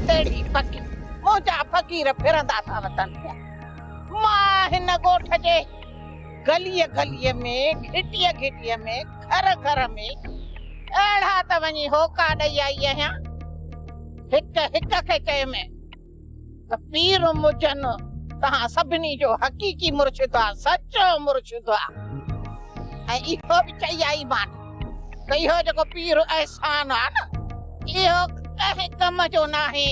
तेड़ी पकी मोजा फकीर फिरंदा था वतन मां हिन गोठ जे गलीअ में घिटीअ में घर में अड़ा त वनी होका ॾेई आई आहियां हिक खे चए में त पीर मुजन तहां सभिनी जो हकीकी मुर्शिद आ सच्चो मुर्शिद आ ऐं इहो बि चई आई मान त इहो जेको पीर एहसान आ न इहो कंहिं कम जो नाहे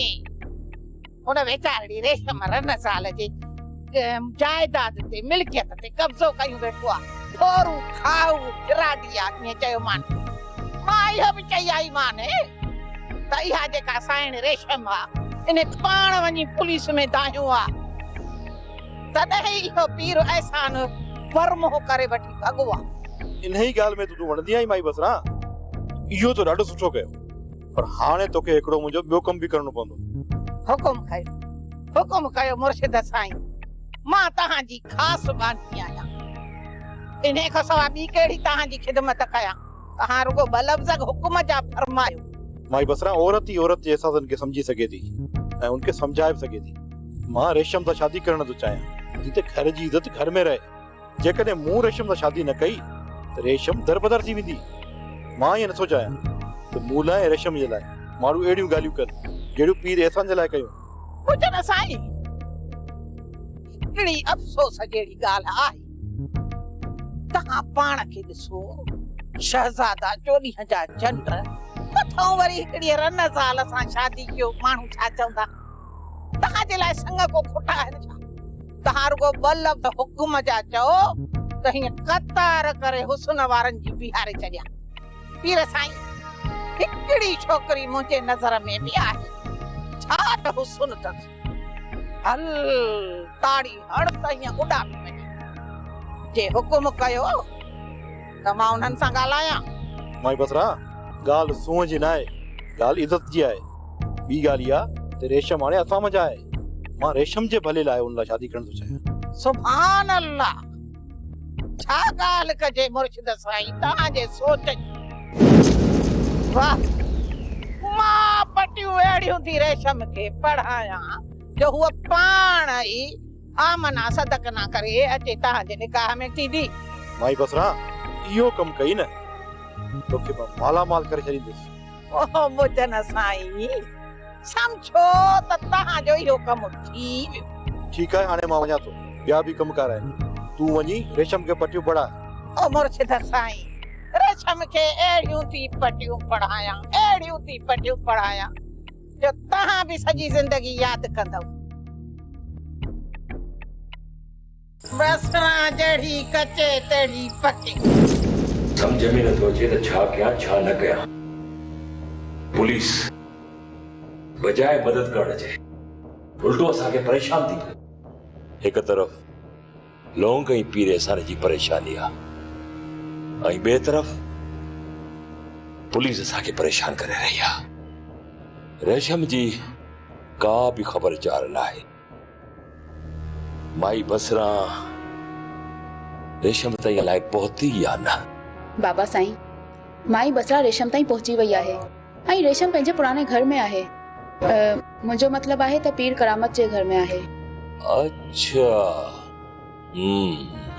उन वेचारड़ी रेशम रन साल जी जायदाद ते मिल्कियत ते कब्ज़ो कयूं वेठो आ थोरू खाऊ इरादिया ईअं चयो मान मां इहो बि चई आई मान त इहा जेका साइण रेशम आ इन पाण वञी पुलिस में दाहियो आ तॾहिं इहो पीर एहसान वरमो करे वठी भॻो आ इन ही ॻाल्हि में तूं वणंदी आई माई बसरा इहो तो ॾाढो सुठो कयो पर हाणे तोखे हिकिड़ो मुंहिंजो ॿियो कम बि करणो पवंदो हुकुम कयो मुर्शिद साईं मां तहांजी ख़ास बानी आहियां इन्हे खां सवाइ ॿी कहिड़ी तहांजी ख़िदमत कयां तहां रुगो ॿ लफ़्ज़ हुकुम जा फरमायो माई बसरा औरत ही औरत जे एहसासनि खे समझी सघे थी ऐं उनखे समझाए बि सघे थी मां रेशम सां शादी करण थो चाहियां जिते घर जी इज़त घर में रहे जेकॾहिं मूं रेशम सां शादी न कई त रेशम दरबदर थी वेंदी मां ईअं नथो चाहियां त मूं लाइ रेशम जे लाइ माण्हू अहिड़ियूं ॻाल्हियूं कनि जहिड़ियूं पीर एहसान जे लाइ कयूं पुछन साईं हिकिड़ी अफ़सोस जहिड़ी ॻाल्हि आहे तहां पाण खे ॾिसो शहज़ादा 14 जा चंड मथां वरी हिकिड़ी रन ज़ाल सां शादी कयो माण्हू छा चवंदा तहांजे लाइ संग को खुटा आहिनि छा तहां रुगो ॿ लफ़्ज़ हुकुम जा चओ त हीअं कतार करे हुस्न वारनि जी बीहारे छॾिया पीर साईं हिकिड़ी छोकिरी मुंहिंजे नज़र में बि आहे छा त हुस्न अथसि हल ताड़ी हड़ त हीअं उॾा पई वञे जे हुकुम कयो त मां उन्हनि सां ॻाल्हायां माई बसरा ॻाल्हि सूंह जी न आहे ॻाल्हि इज़त जी आहे ॿी ॻाल्हि इहा त रेशम हाणे असां मज़ा आहे मां रेशम जे भले लाइ उन लाइ शादी करण थो चाहियां सुभान अल्लाह छा ॻाल्हि कजे मुर्शिद साईं तव्हांजे सोच वाह मां पटियूं अहिड़ियूं थी रेशम खे पढ़ायां जो हूअ पाण ई आमना सदकना करे अचे तव्हांजे निकाह में थींदी माई बसरा इहो कम कई न तोखे मां माला माल करे छॾींदुसि ओ मुजन साईं समझो त तव्हांजो इहो कम थी वियो ठीकु आहे हाणे मां वञा थो ॿिया बि कमकार आहिनि तूं वञी रेशम खे पटियूं पढ़ा ओ मुर्शिद साईं रेशम खे अहिड़ियूं थी पटियूं पढ़ायां जो तव्हां बि सॼी ज़िंदगी यादि कंदव बसरा जड़ी कचे तेड़ी पके समझ में नथो अचे त छा कयां छा न कयां पुलिस बजाय मदद करण जे उल्टो असांखे परेशान थी कयो हिकु तरफ़ लोंग ऐं पीर एहसान जी परेशानी आहे ऐं ॿिए तरफ़ पुलिस असांखे परेशान करे रही आहे रेशम जी का बि ख़बर चार न आहे माई बसरा रेशम ताईं अलाए पहुती या न बाबा साईं माई बसरा रेशम ताईं पहुची वई आहे ऐं रेशम पंहिंजे पुराने घर में आहे मुंहिंजो मतिलबु आहे त पीर करामत जे घर में आहे अच्छा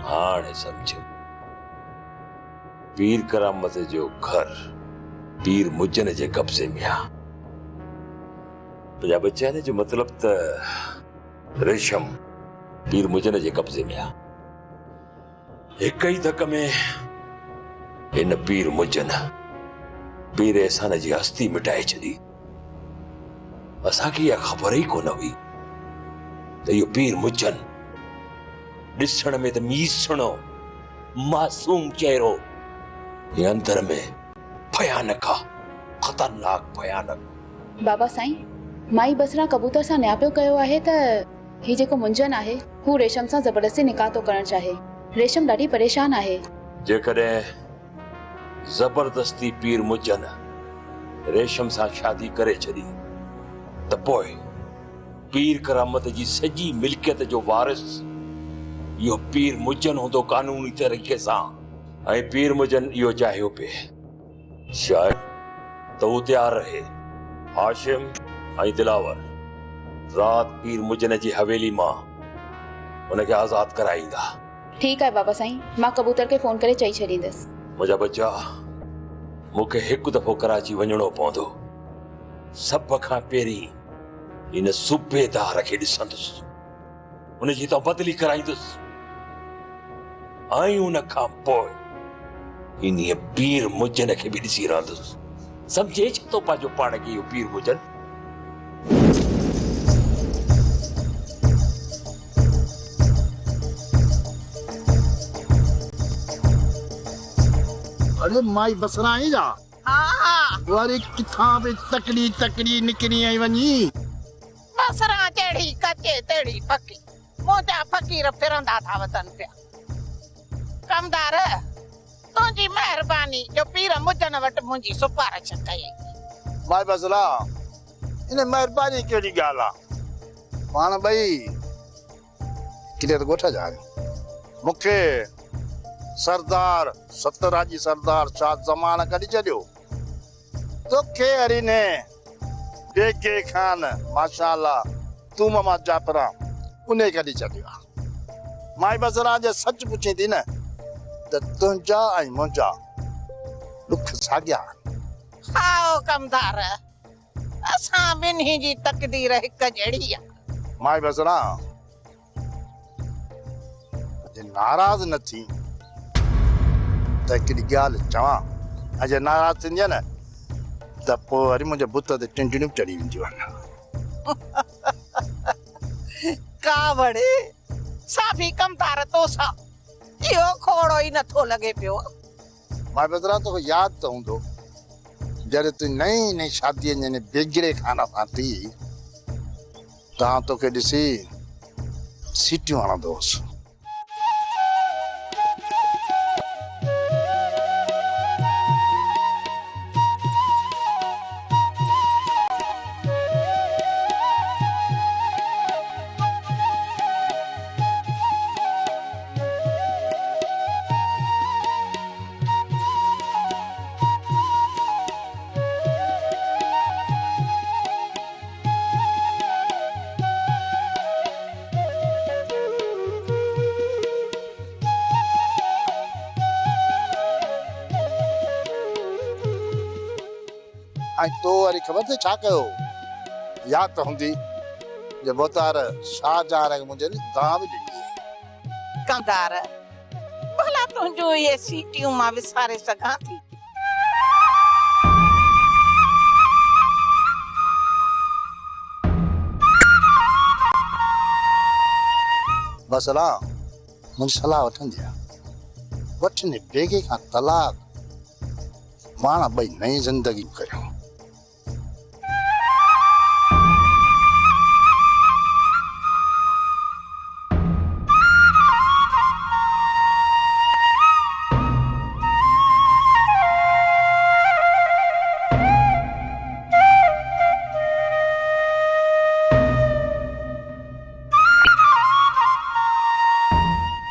हाणे समझो पीर करामत जो घर पीर मुजन जे कब्ज़े में आहे तुंहिंजा बच्चा जो मतिलबु त रेशम पीर मुजन जे कब्ज़े में आहे हिक ई धक में इन पीर मुजन पीर एहसान जी हस्ती मिटाए छॾी असांखे इहा ख़बर ई कोन हुई त इहो पीर मुजन ॾिसण में त मीसणो मासूम चेहरो ये अंदर में भयानक आहे खतरनाक भयानक बाबा साईं माई बसरा कबूतर सां न्यापियो कयो आहे त ही जेको मुंजन आहे हू रेशम सां ज़बरदस्ती निकाह थो करणु चाहे रेशम ॾाढी परेशान आहे जेकॾहिं ज़बरदस्ती पीर मुजन रेशम सां शादी करे छॾी त पोइ पीर करामत जी सॼी मिल्कियत जो वारिस इहो पीर मुजन हूंदो कानूनी तरीक़े सां ऐं पीर मुजन इहो चाहियो पिए शायदि त हू तयारु रहे हाशिम आई दिलावर रात पीर मुजन जी हवेली मां उनके आजाद कराईंदा। ठीक है बाबा साईं, मां कबूतर के फोन करे चई छॾींदसि। मुझा बच्चा मूंखे हिकु दफ़ो कराची वञणो पवंदो। सभ खां पहिरीं इन सूबेदार खे ॾिसंदुसि, उनजी तो बदली कराईंदुसि, ऐं उन खां पोइ इन पीर मुजन खे बि ॾिसी रहंदुसि। समझे छा तो पंहिंजो पाण खे इहो पीर मुजन? अरे माई बसरा आई जा हाँ वारे किथां पे तकड़ी तकड़ी निकरी आई वनी। बसरा चढ़ी कचे तेड़ी पकी मुंहिंजा फ़कीर फिरंदा था वतन पिया। कमदार तुंहिंजी महिरबानी जो पीर मुजन वटि मुंहिंजी सिफारिश कई। माई बसरा इन मेहरबानी केड़ी गाल आ? पाण भाई किथे गोठा जा मुखे सरदार सतराजी सरदार शाह जमान कढी छॾियो। तोखे हरी ने बेगे खान माशाअल्लाह तू मामा जापरा उन्हें कढी छॾियो। माई बसरा जे सच पुछी थी न त तुंहिंजा ऐं मुंहिंजा दुख साॻिया। खाओ कमदार, असां ॿिन्ही जी तकदीर हिक जहिड़ी आहे। माई बसरा जे नाराज न थी त हिकिड़ी ॻाल्हि चवां, अॼु नाराज थींदी न त पोइ वरी मुंहिंजे बुत ते टिंटियूं चढ़ी वेंदियूं आहिनि। कावड़ साफी कमदार तोसां इहो खोड़ो ई नथो लॻे पियो। माई बसरा तोखे यादि त हूंदो जॾहिं तूं नई नई शादीअ जे बेगिड़े खाना सां थी तव्हां तोखे ॾिसी सीटियूं हणंदो हुउसि। ऐं तो वरी ख़बर अथई छा कयो? यादि त हूंदी जे बोतार शाहजहां खे मुंहिंजे दां बि ॾिनी। कमदार भला तुंहिंजो इहे सीटियूं मां विसारे सघां थी? बसरा मुंहिंजी सलाह वठंदी आहे, वठने बेगे खां तलाक पाण ॿई नई ज़िंदगी करियूं।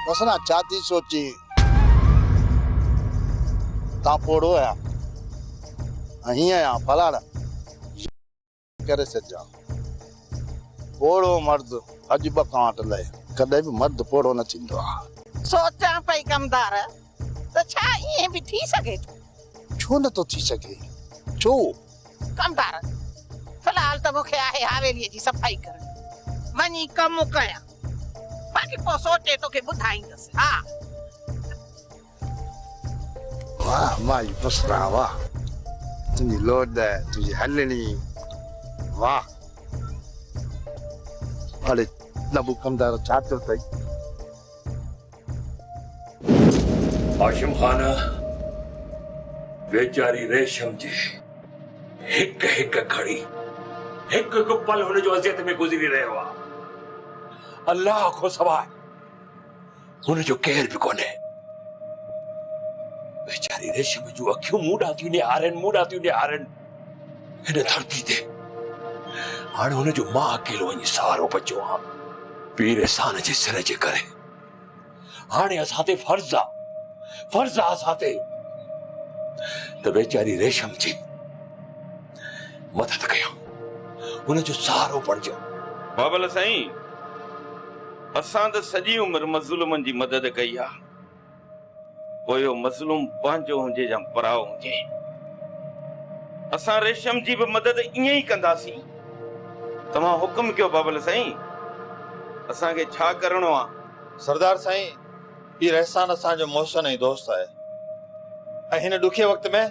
बसरा छा थी सोची तव्हां पोड़ो आया हीअं आहियां फलाणा करे छॾिजां। पोड़ो मर्द अॼु ॿ खां वटि लहे कॾहिं बि मर्द पोड़ो न थींदो आहे। सोचां पई कमदार त छा ईअं बि थी सघे थो? छो नथो थी सघे? छो? कमदार फिलहाल त मूंखे आहे हवेलीअ जी सफ़ाई करणी, वञी कमु कयां, बाक़ी पोइ सोचे तोखे ॿुधाईंदसि। हा वाह माई बसरा वाह, तुंहिंजी लोॾ तुंहिंजी हलणी वाह। अरे नबू कमदार छा थियो अथई? हाशिम खान बेचारी रेशम जी हिक हिक घड़ी हिक हिक पल हुन जो अज़ियत में गुज़री रहियो आहे। अल्लाह को सवाइ हुन जो केर बि कोन्हे। बेचारी रेशम जूं अखियूं मूं ॾांहुं थियूं निहारनि हिन धरती ते। हाणे हुन जो मां अकेलो वञी सहारो बचियो आहे पीर एहसान जे सिर जे करे। हाणे असां ते फर्ज़ आहे असां ते त बेचारी रेशम जी मदद कयूं, उन जो सहारो बणिजो। बाबल साईं, असां त सॼी उमिरि मज़लूमनि जी मदद कई आहे, पोइ मज़लूम पंहिंजो हुजे या पराओ हुजे, असां रेशम जी बि मदद ईअं ई कंदासीं। तव्हां हुकुम कयो बाबल साईं, असांखे छा करणो आहे? सरदार साईं, पीर एहसान असांजो मोहसिन ऐं दोस्त आहे ऐं हिन ॾुखे वक़्त में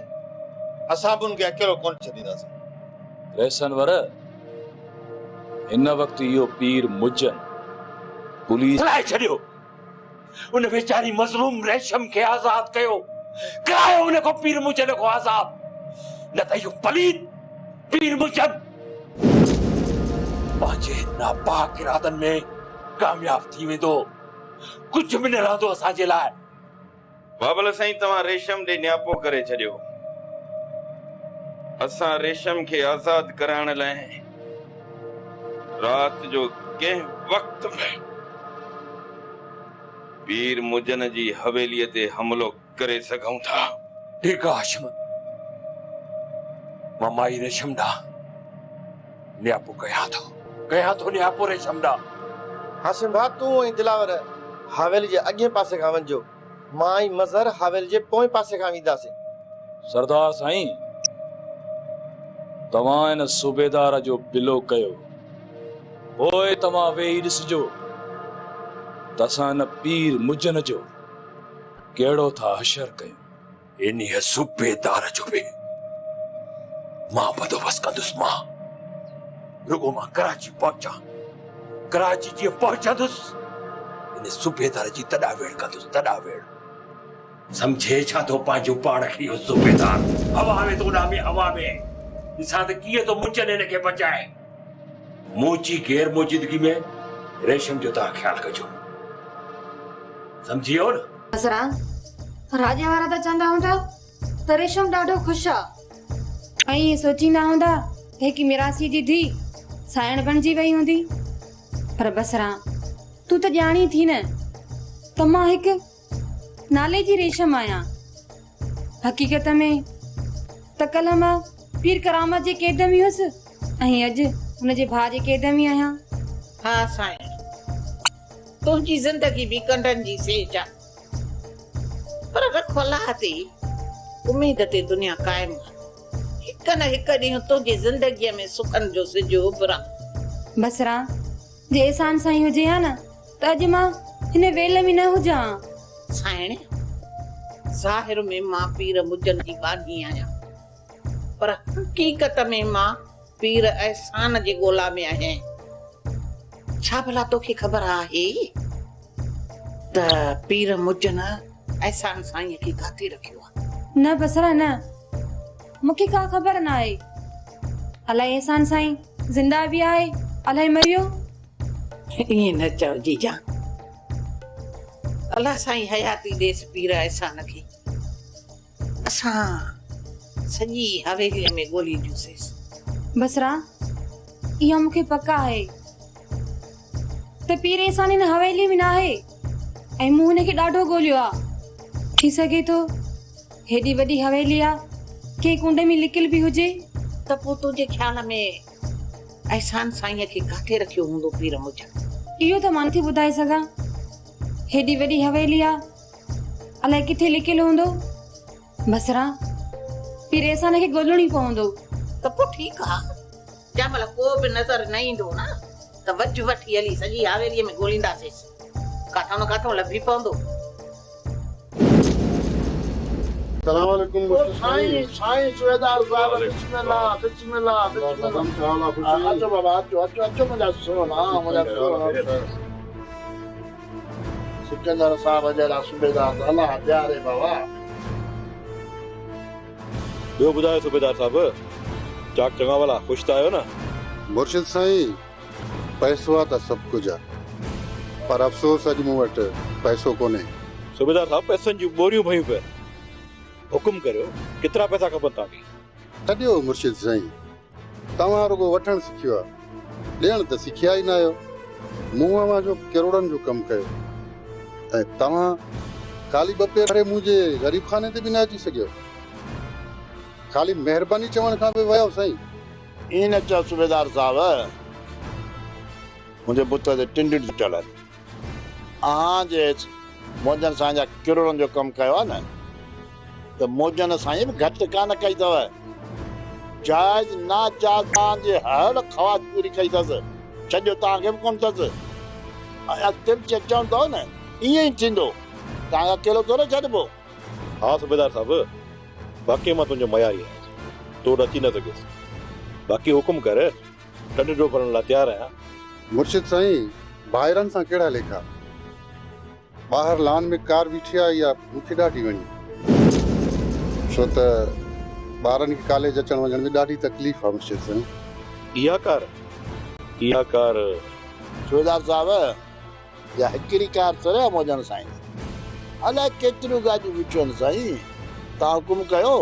असां बि उनखे अकेलो कोन छॾींदासीं। रहसनवर, हिन वक्त इहो पीर मुजन पुलिस लाइ छॾियो, उन बेचारी मज़लूम रेशम खे आज़ाद कयो, करायो उन को पीर मुजन को आज़ाद, न त इहो पलीत पीर मुजन पंहिंजे नापाक इरादनि में कामयाब थी वेंदो, कुझु बि न रहंदो असांजे लाइ। बाबल साईं, तव्हां रेशम ॾे न्यापो करे छॾियो। असां रेशम खे आज़ाद कराइण लाइ रात जो कंहिं वक्त में पीर मुजन जी हवेलीअ ते हमलो करे सघूं था। ठीकु आहे हाशिम, मां माई रेशम ॾांहुं न्यापो कयां थो न्यापो रेशम ॾांहुं। हासिम भाउ, तूं ऐं दिलावर हवेली जे अॻे पासे खां वञिजो, मां ऐं मज़हर हवेली जे पोएं पासे खां वेंदासीं। सरदार साईं, तव्हां हिन सूबेदार जो बिलो कयो, पोइ तव्हां वेही ॾिसिजो त असां हिन पीर मुजन जो कहिड़ो था हशर कयूं। इन सूबेदार जो बि मां बंदोबस्त कंदुसि। मां रुगो मां कराची पहुचा, कराची जीअं पहुचंदुसि इन सूबेदार जी तॾावेड़ कंदुसि, तॾावेड़। समझे छा तो पंहिंजो पाण खे इहो सूबेदार हवा में तो उॾामे, हवा में ॾिसां त कीअं तो मुजन हिन खे बचाए। मुंहिंजी गैर मौजूदगी में रेशम जो तव्हां ख्याल कजो, सम्झी वियो न? बसरा, राजा वारा त चवंदा हूंदा त रेशम ॾाढो ख़ुशि आहे ऐं इहे सोचींदा हूंदा त हिकु मिरासी जी धीउ साइण बणिजी वई हूंदी। पर बसरा, तूं त ॼाणी थी न त मां हिकु नाले जी रेशम आहियां। हक़ीक़त में त कल्ह मां पीर करामत जे क़ैद में हुअसि ऐं अॼु हुनजे भाउ जे क़ैद में आहियां। हाँ साईं, तुंहिंजी ज़िंदगी भी कंडनि जी सेज आहे, पर रखो अलाह ते उम्मीद ते दुनिया कायम आहे। हिक न हिक ॾींहुं तुंहिंजी ज़िंदगीअ में सुखनि जो सिज उभरा। बसरा, जे एहसान साईं हुजे हा न त अॼु मां हिन वेल में न हुजां। साइण, ज़ाहिर में मां पीर मुजन जी बानी आहियां, पर हकीकत में मां पीर एहसान जे ॻोल्हा में आहियां। छा भला तोखे ख़बर आहे त पीर मुजन एहसान साईं खे काथे रखियो आहे? न बसरा न, मूंखे का ख़बर न आहे। अलाए एहसान साईं ज़िंदा बि आहे, अलाए मरियो। ईअं न चओ जीजा, अलाह साईं हयाती ॾेसि पीर एहसान खे। असां सॼी हवेलीअ में ॻोल्ही ॾियोसीं। बसरा, इहा मूंखे पका आहे त पीर एहसान हिन हवेली में न आहे ऐं मूं हुनखे ॾाढो ॻोल्हियो आहे। थी सघे थो हेॾी वॾी हवेली आहे कंहिं कुंड में लिकियल बि हुजे। त पोइ तुंहिंजे ख्याल में एहसान साईं खे काथे रखियो हूंदो पीर मुजन? इहो त मां नथी ॿुधाए सघां। हेॾी वॾी हवेली आहे, अलाए किथे लिकियल हूंदो। बसरा, पीर एहसान खे ॻोल्हणो ई पवंदो। त पोइ ठीकु आहे, जंहिं महिल को बि नज़र न ईंदो न त वज वठी हली सॼी हवेलीअ में ॻोल्हींदासीं, काथां न काथां लभी पवंदो। सलाम अलैकुम साईं। साईं सूबेदार साहब, बिस्मिल्लाह बिस्मिल्लाह बिस्मिल्लाह। अचो बाबा, अचो अचो अचो, मुंहिंजा सोना, मुंहिंजा सोना। सिकंदर साहब जहिड़ा सूबेदार अलाह प्यारे बाबा। ॿियो ॿुधायो सूबेदार साहब, चाक चङा वाला, ख़ुशि त आहियो न? मुर्शिद साईं, पैसो आहे त सभु कुझु आहे, पर अफ़सोस अॼु मूं वटि पैसो कोन्हे। सूबेदार साहब, पैसनि जूं बोरियूं भयूं पिया, हुकुम करियो, केतिरा पैसा खपनि तव्हांखे? छॾियो मुर्शिद साईं, तव्हां रुगो वठणु सिखियो आहे, ॾियणु त सिखिया ई न आहियो। मूं अवां जो किरोड़नि जो कमु कयो ऐं तव्हां ख़ाली ॿ पेर मुंहिंजे ग़रीब खाने ते बि न अची सघियो। ख़ाली महिरबानी चवण खां बि वियो साईं। इन चओ सूबेदार साहब, मुंहिंजे पुट ते टिंडियूं चल जे मोजन साईं जा किरोड़नि जो कमु कयो आहे न, त मोजन साईं बि घटि कान कई अथव। जायज़ नाजायज़ तव्हांजे हर ख़्वाहिश पूरी कई अथसि, छॾियो तव्हांखे बि कोन अथसि। ऐं अॻिते बि चवंदो अथव न ईअं ई थींदो, तव्हां अकेलो थोरो छॾिबो। हा सूबेदार साहिबु, बाक़ी मां तुंहिंजो मयारी आहियां, तोड़ अची न सघियुसि। बाक़ी हुकुम कर, ॾंडो भरण लाइ तयारु आहियां। मुर्शिद साईं, ॿाहिरनि सां कहिड़ा लेखा? ॿाहिरि लान में कार बीठी आहे, इहा मूंखे ॾाढी वणी, छो त ॿारनि खे कॉलेज अचण वञण में ॾाढी तकलीफ़ आहे। मुर्शिद साईं, इहा कार सूबेदार साहब, इहा हिकिड़ी कार थोरे आहे मोजन साईं, अलाए केतिरियूं गाॾियूं बीठियूं आहिनि साईं। तव्हां हुकुम कयो,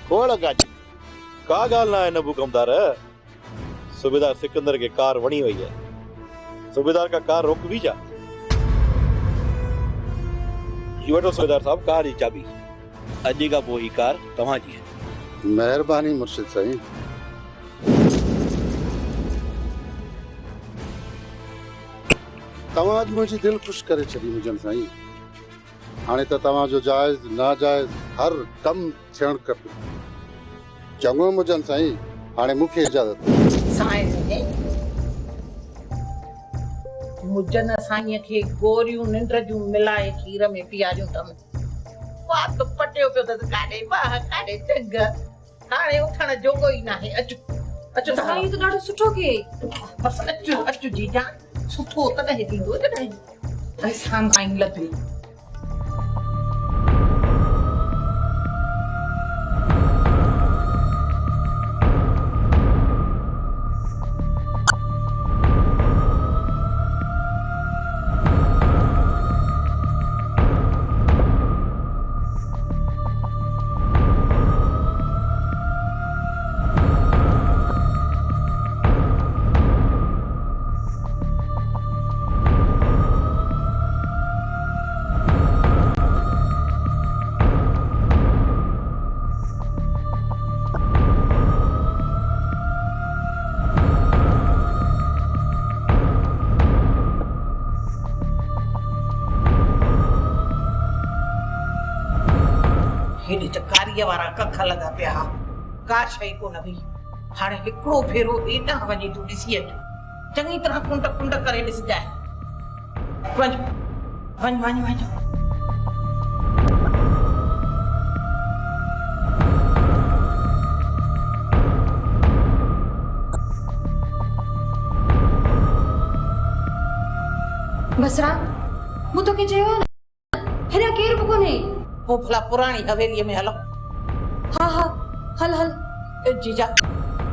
खोड़ गाॾी। का ॻाल्हि न आहे नबू कमदार, सूबेदार सिकंदर खे कार वणी वई है, सूबेदार का कार रोक भी जा। ये वठो सूबेदार साहब कार जी चाबी, अॼु खां पोइ ही कार तव्हांजी है। महिरबानी मुर्शिद साईं। तव्हां अॼु मुंहिंजी दिलि ख़ुशि करे छॾी मुंहिंजनि साईं। हाणे त तव्हांजो जाइज़ नाजाइज़ हर कमु थियणु खपे। चङो मुंहिंजनि साईं, हाणे मूंखे इजाज़त। साईं मुजन साईं खे गोरियूं निंड जूं मिलाए खीर में पीआरियूं अथमि। वात पटियो पियो अथसि, काॾे बाह काॾे टंग, हाणे उथण जोॻो ई नाहे। अचो अचो साईं, त ॾाढो सुठो के। बसि अचो अचो जीजा, सुठो तॾहिं थींदो जॾहिं असां खां ई लथी। हेॾे चकारीअ वारा कख लॻा पिया, का शइ कोन हुई। हाणे हिकिड़ो भेरो एॾां वञी तूं ॾिसी अच, चङी तरह कुंड कुंड करे ॾिसजांइ। वञ वञ वञ वञ। बसरा, मूं तोखे चयो न, हेॾा केरु बि कोन्हे। पोइ भला पुराणी हवेलीअ में हलो। हा हा, हल हल। जीजा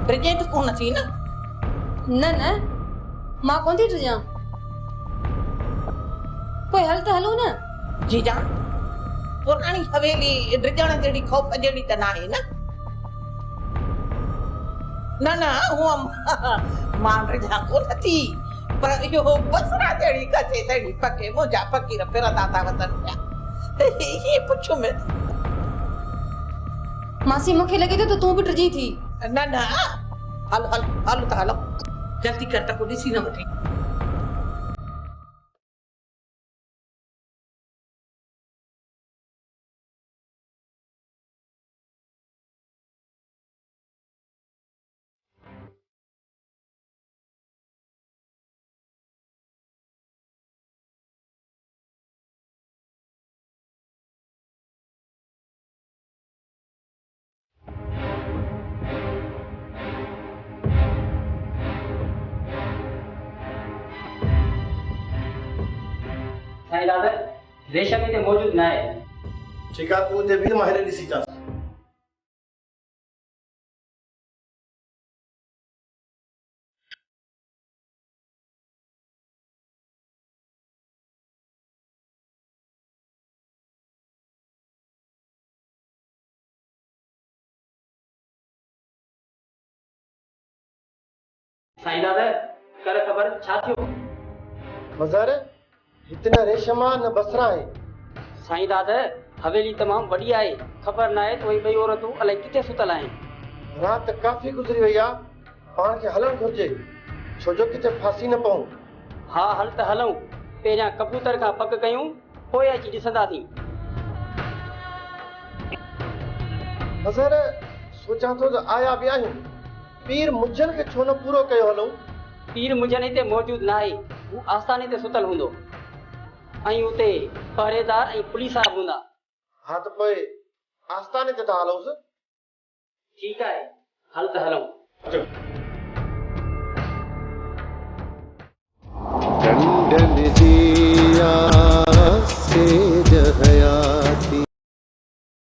ड्रिजे त कोन थी न? न न, मां कोन थी ड्रिजां। पोइ हल त हलो न। जीजा पुराणी हवेली ड्रिजण जहिड़ी ख़ौफ़ जहिड़ी त नाहे न? न न, हूअ मां ड्रिजां कोन थी, पर इहो बसरा जहिड़ी कचे तहिड़ी पके मुंहिंजा फ़क़ीर फिरंदा था वतन पिया। ये पुछो में मासी, मूंखे लॻे थो त तूं बि ड्रिजी थी। न न, हल हल हल त हलो, जल्दी कर त को ॾिसी न वठे। साईं दादा, रेशम हिते मौजूद न आहे। ठीकु आहे, तूं हिते बि मां हेॾे ॾिसी अचां। साईं दादा, कर ख़बर छा थियो? मज़र हिते न रेशम आहे न बसरा आहे। साईं दादा, हवेली तमामु वॾी आहे, ख़बर न आहे त उहे ॿई औरतूं अलाए किथे सुतल आहिनि। रात काफ़ी गुज़री वई आहे पाण खे हलणु घुरिजे छो जो किथे फांसी न पऊं। हा हल त हलूं, पहिरियां कबूतर खां पक कयूं, पोइ अची ॾिसंदासीं। नज़र सोचां थो त आया बि आहियूं, पीर मुजन खे छो न पूरो कयो हलूं। पीर मुजन हिते मौजूदु न आहे, हू आस्थाने ते सुतल हूंदो ऐं उते पहरेदार ऐं पुलिस साहब हूंदा। हा त पोइ आस्थाने ते था हलूंसि। ठीकु आहे, हल त हलूं। डंडन जी